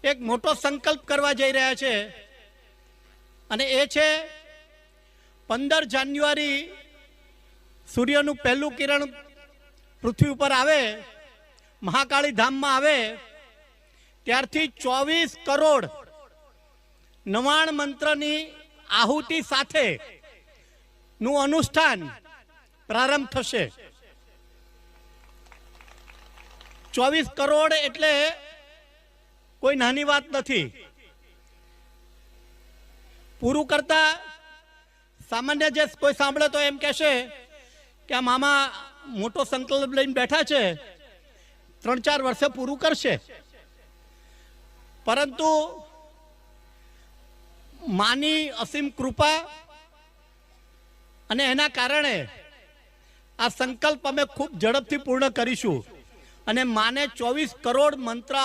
એક મોટો સંકલ્પ કરવા જઈ રહ્યા છે અને એ છે 15 જાન્યુઆરી સૂર્યનું પહેલું કિરણ પૃથ્વી ઉપર આવે, મહાકાળી ધામમાં આવે ત્યારથી 24 કરોડ 99 મંત્રની આહુતિ સાથે નું અનુષ્ઠાન પ્રારંભ થશે। 24 કરોડ એટલે કોઈ નાની વાત નથી। પૂરું કરતા સામાન્ય જે કોઈ સાંભળે તો એમ કહેશે કે આ મામા મોટો સંકલ્પ લઈને બેઠા છે, 3-4 વર્ષે પૂરું કરશે, પરંતુ માની અસીમ કૃપા અને એના કારણે આ સંકલ્પ અમે ખૂબ ઝડપથી પૂર્ણ કરીશું અને માને 24 કરોડ મંત્ર